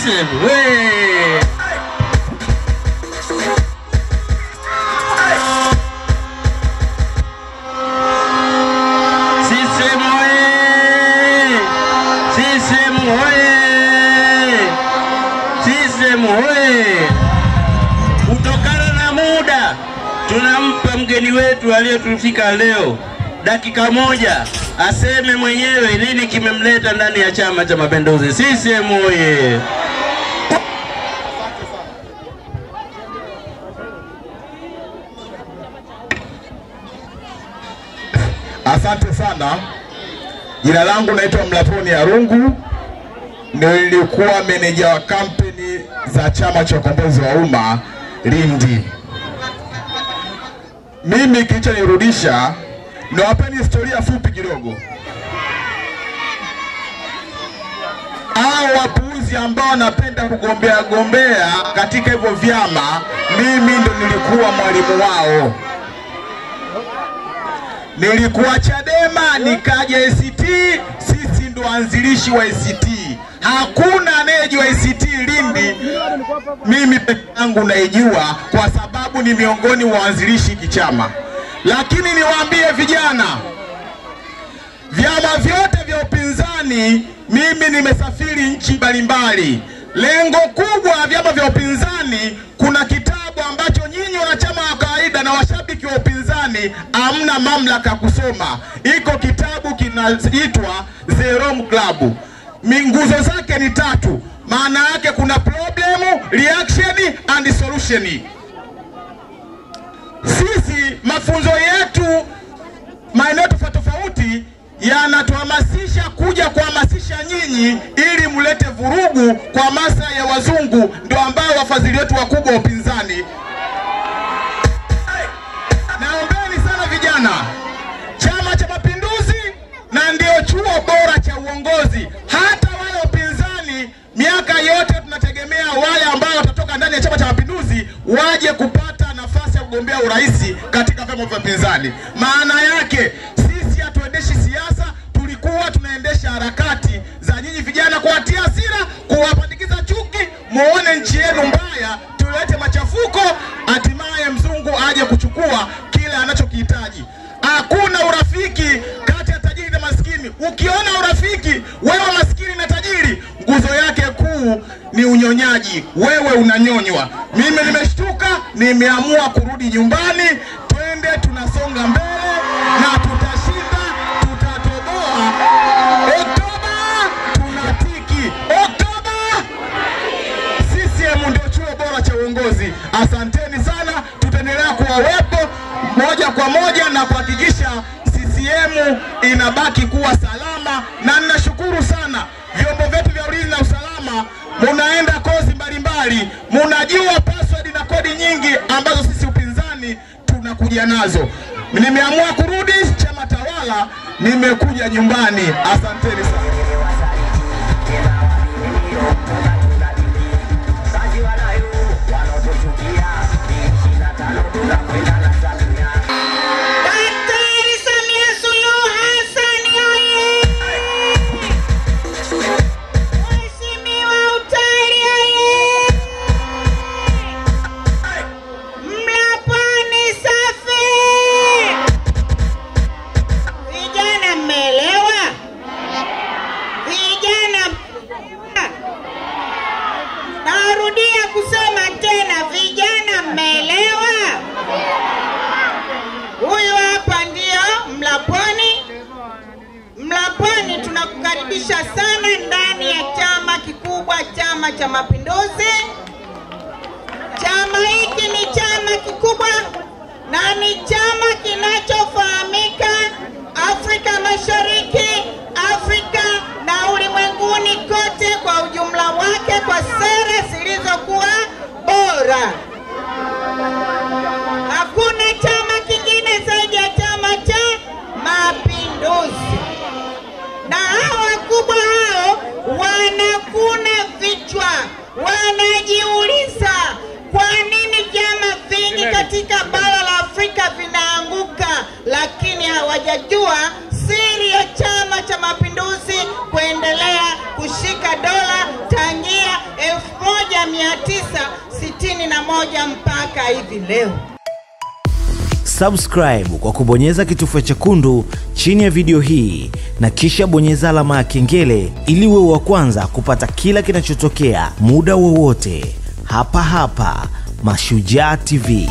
CCM we! CCM we! CCM we! CCM we! Kutokana na muda tunampa mgeni wetu aliyetufika leo dakika moja aseme mwenyewe nini kimemleta ndani ya Chama cha Mapinduzi. CCM oye! Asante sana. Jina langu naitwa Mlaponi Arungu. Nilikuwa meneja wa kampeni za Chama cha Ukombozi wa Umma Lindi. Mimi kilichonirudisha, nawapeni historia fupi kidogo. Hao wapuuzi ambao wanapenda kugombea katika hivyo vyama, mimi ndo nilikuwa mwalimu wao. Nilikuwa Chadema, nikaja ACT, sisi ndo waanzilishi wa ACT. Hakuna anayejua ACT Lindi, mimi peke yangu naijua kwa sababu ni miongoni mwa waanzilishi kichama. Lakini niwaambie vijana, vyama vyote vya upinzani, mimi nimesafiri nchi mbalimbali. Lengo kubwa la vyama vya upinzani, kuna kitabu ambacho nyinyi wanachama wa kawaida na washabiki wa upinzani hamna mamlaka kusoma. Iko kitabu kinaitwa The Rome Club. Minguzo zake ni 3. Maana yake kuna problem, reaction and solution. Sisi mafunzo yetu maeneo tofauti yanatuhamasisha kuja kuhamasisha nyinyi ili mulete vurugu kwa maslahi ya wazungu, ndio ambao wafadhili wetu wakubwa wa upinzani. Naombeni sana vijana, Chama cha Mapinduzi na ndio chuo bora cha uongozi. Hata wale upinzani miaka yote tunategemea wale ambao watatoka ndani ya Chama cha Mapinduzi waje kupata nafasi ya kugombea urais katika vyama vya upinzani. Maana yake sisi hatuendeshi siasa, tulikuwa tunaendesha harakati za nyinyi vijana kuwatia hasira, kuwapandikiza chuki, muone nchi yenu mbaya, tulete machafuko, hatimaye mzungu aje kuchukua kile anachokihitaji. Hakuna urafiki kati ya tajiri na maskini. Ukiona urafiki wewe maskini na tajiri, nguzo yake kuu ni unyonyaji. Wewe unanyonywa. Mimi nimeshtuka, nimeamua kurudi nyumbani. Twende, tunasonga mbele na tutashinda, tutatoboa. Oktoba tunatiki. Oktoba CCM ndio chuo bora cha uongozi. Asanteni sana, tutaendelea kuwawepo moja kwa moja na kuhakikisha CCM inabaki kuwa salama. Na ninashukuru sana vyombo vyetu vya ulinzi na usalama, munaenda kozi mbalimbali, munajua password na kodi nyingi ambazo sisi upinzani tunakuja nazo. Nimeamua kurudi chama tawala, nimekuja nyumbani. Asanteni sana. Sana ndani ya chama kikubwa, Chama cha Mapinduzi. Chama hiki ni chama kikubwa na ni chama kinachofahamika Afrika Mashariki, Afrika na ulimwenguni kote kwa ujumla wake kwa sera zilizokuwa bora. Hakuna chama kingine zaidi ya Chama cha Mapinduzi. Na hao wakubwa hao wanakuna vichwa, wanajiuliza kwa nini vyama vingi katika bara la Afrika vina moja mpaka hivi leo. Subscribe kwa kubonyeza kitufe chekundu chini ya video hii na kisha bonyeza alama ya kengele ili uwe wa kwanza kupata kila kinachotokea muda wowote hapa Mashujaa TV.